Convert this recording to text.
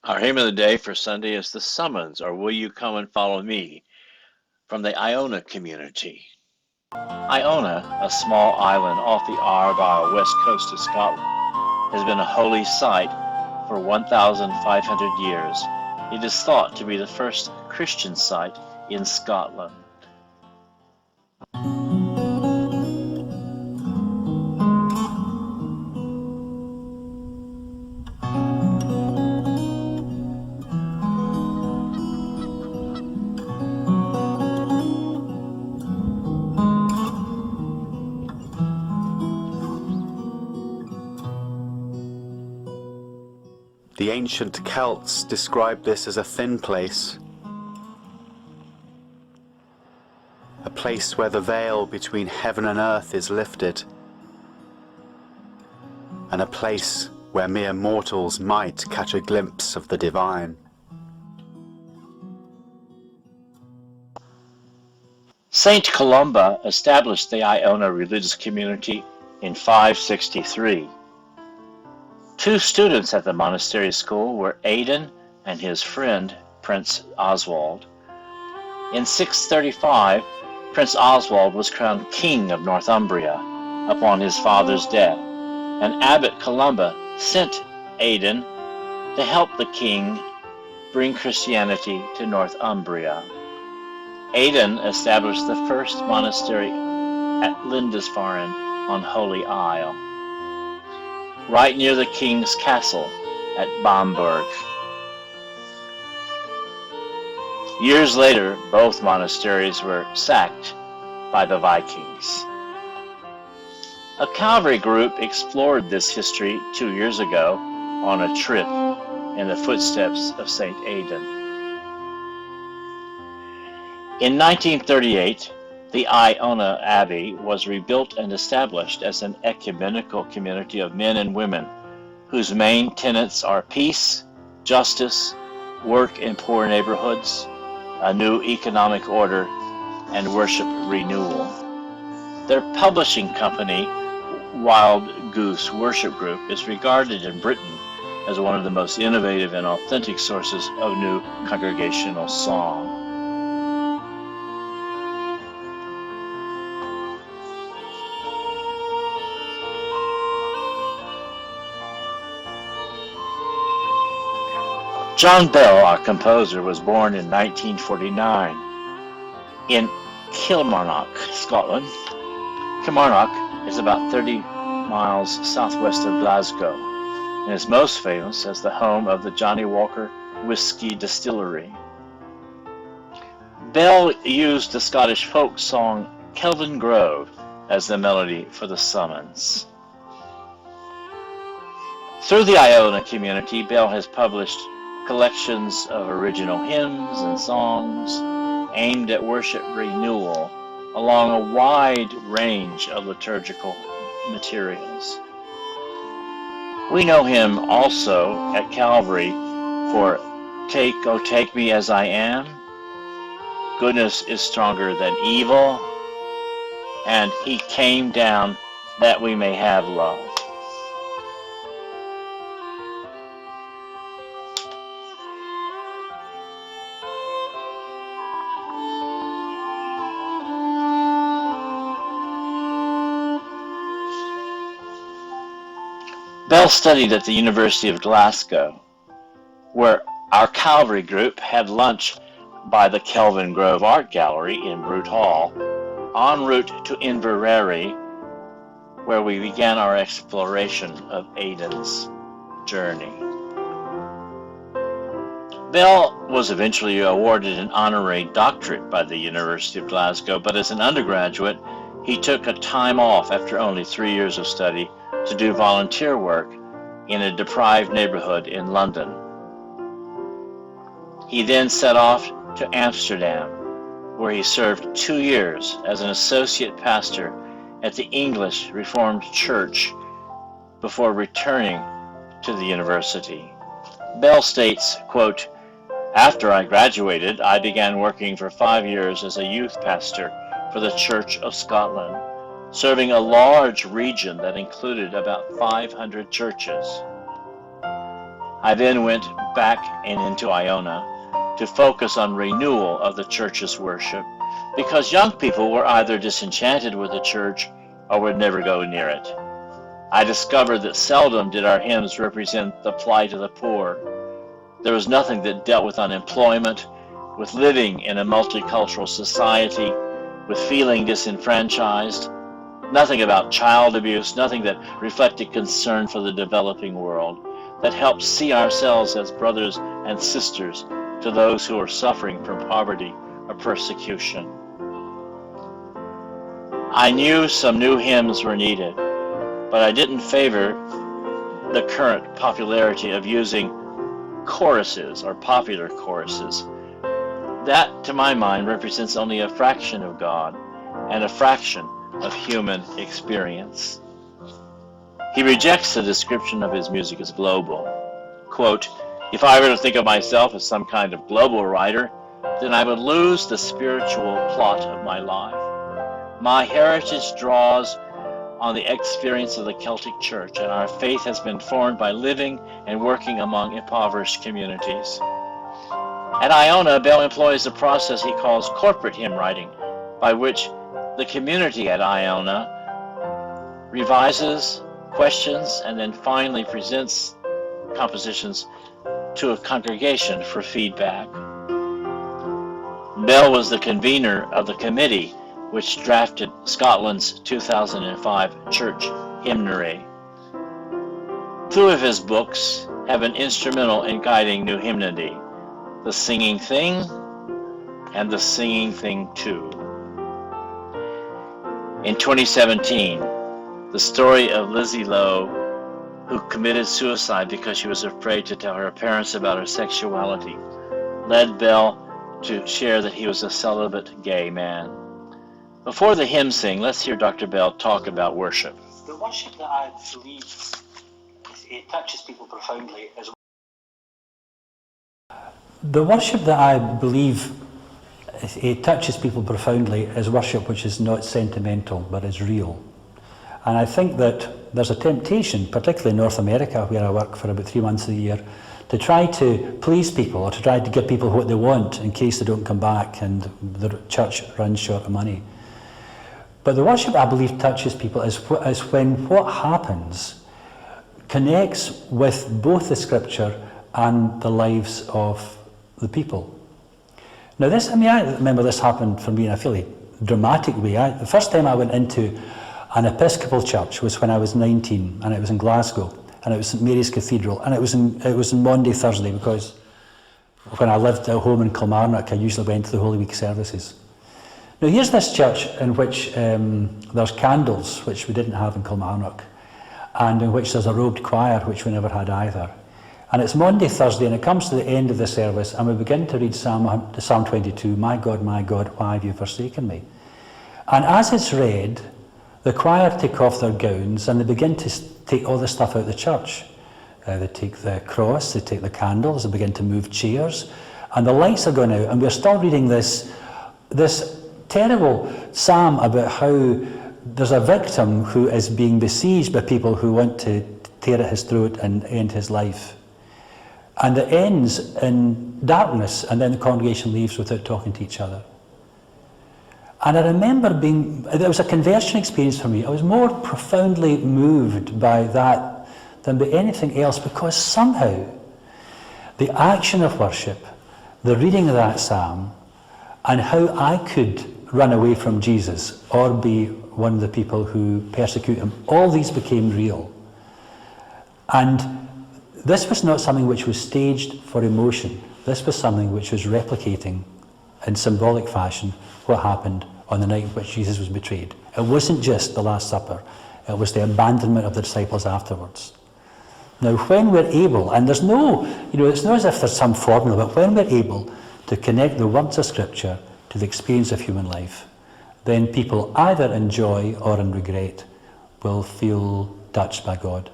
Our hymn of the day for Sunday is the summons, or Will You Come and Follow Me, from the Iona community. Iona, a small island off the Argyll west coast of Scotland, has been a holy site for 1,500 years. It is thought to be the first Christian site in Scotland. The ancient Celts described this as a thin place, a place where the veil between heaven and earth is lifted, and a place where mere mortals might catch a glimpse of the divine. Saint Columba established the Iona religious community in 563. Two students at the monastery school were Aidan and his friend, Prince Oswald. In 635, Prince Oswald was crowned King of Northumbria upon his father's death, and Abbot Columba sent Aidan to help the king bring Christianity to Northumbria. Aidan established the first monastery at Lindisfarne on Holy Isle, right near the king's castle at Bamberg. Years later, both monasteries were sacked by the Vikings. A Calvary group explored this history 2 years ago on a trip in the footsteps of St. Aidan. In 1938, the Iona Abbey was rebuilt and established as an ecumenical community of men and women whose main tenets are peace, justice, work in poor neighborhoods, a new economic order, and worship renewal. Their publishing company, Wild Goose Worship Group, is regarded in Britain as one of the most innovative and authentic sources of new congregational song. John Bell, our composer, was born in 1949 in Kilmarnock, Scotland. Kilmarnock is about 30 miles southwest of Glasgow and is most famous as the home of the Johnnie Walker Whiskey Distillery. Bell used the Scottish folk song Kelvin Grove as the melody for the summons. Through the Iona community, Bell has published collections of original hymns and songs aimed at worship renewal along a wide range of liturgical materials. We know him also at Calvary for Take, O Take Me As I Am, Goodness is Stronger Than Evil, and He Came Down That We May Have Love. Bell studied at the University of Glasgow, where our Calvary group had lunch by the Kelvin Grove Art Gallery in Brute Hall, en route to Inverary, where we began our exploration of Aidan's journey. Bell was eventually awarded an honorary doctorate by the University of Glasgow, but as an undergraduate, he took a time off after only 3 years of study to do volunteer work in a deprived neighborhood in London. He then set off to Amsterdam, where he served 2 years as an associate pastor at the English Reformed Church before returning to the university. Bell states, quote, "After I graduated, I began working for 5 years as a youth pastor for the Church of Scotland, serving a large region that included about 500 churches. I then went back and into Iona to focus on renewal of the church's worship, because young people were either disenchanted with the church or would never go near it. I discovered that seldom did our hymns represent the plight of the poor. There was nothing that dealt with unemployment, with living in a multicultural society, with feeling disenfranchised, nothing about child abuse, nothing that reflected concern for the developing world, that helped see ourselves as brothers and sisters to those who are suffering from poverty or persecution. I knew some new hymns were needed, but I didn't favor the current popularity of using choruses or popular choruses. That, to my mind, represents only a fraction of God and a fraction of human experience. He rejects the description of his music as global. Quote, "If I were to think of myself as some kind of global writer, then I would lose the spiritual plot of my life. My heritage draws on the experience of the Celtic Church, and our faith has been formed by living and working among impoverished communities." At Iona, Bell employs a process he calls corporate hymn writing, by which the community at Iona revises, questions, and then finally presents compositions to a congregation for feedback. Bell was the convener of the committee which drafted Scotland's 2005 church hymnary. Two of his books have been instrumental in guiding new hymnody: The Singing Thing and The Singing Thing 2. In 2017, the story of Lizzie Lowe, who committed suicide because she was afraid to tell her parents about her sexuality, led Bell to share that he was a celibate gay man. Before the hymn sing, let's hear Dr. Bell talk about worship. The worship that I believe it touches people profoundly is. The worship that I believe it touches people profoundly is worship which is not sentimental but is real. And I think that there's a temptation, particularly in North America, where I work for about 3 months a year, to try to please people or to try to give people what they want in case they don't come back and the church runs short of money. But the worship I believe touches people is when what happens connects with both the scripture and the lives of the people. Now I remember this happened for me in a fairly dramatic way. The first time I went into an Episcopal church was when I was 19, and it was in Glasgow, and it was St Mary's Cathedral, and it was in Maundy Thursday, because when I lived at home in Kilmarnock, I usually went to the Holy Week services. Now here's this church in which there's candles, which we didn't have in Kilmarnock, and in which there's a robed choir, which we never had either. And it's Maundy Thursday, and it comes to the end of the service, and we begin to read Psalm 22, my God, why have you forsaken me? And as it's read, the choir take off their gowns, and they begin to take all the stuff out of the church. They take the cross, they take the candles, they begin to move chairs, and the lights are going out, and we're still reading this terrible psalm about how there's a victim who is being besieged by people who want to tear at his throat and end his life. And it ends in darkness, and then the congregation leaves without talking to each other. And I remember it was a conversion experience for me. I was more profoundly moved by that than by anything else, because somehow the action of worship, the reading of that psalm, and how I could run away from Jesus or be one of the people who persecute him, all these became real. And this was not something which was staged for emotion. This was something which was replicating in symbolic fashion what happened on the night in which Jesus was betrayed. It wasn't just the Last Supper, it was the abandonment of the disciples afterwards. Now when we're able, and there's no, it's not as if there's some formula, but when we're able to connect the words of Scripture to the experience of human life, then people either enjoy or in regret will feel touched by God.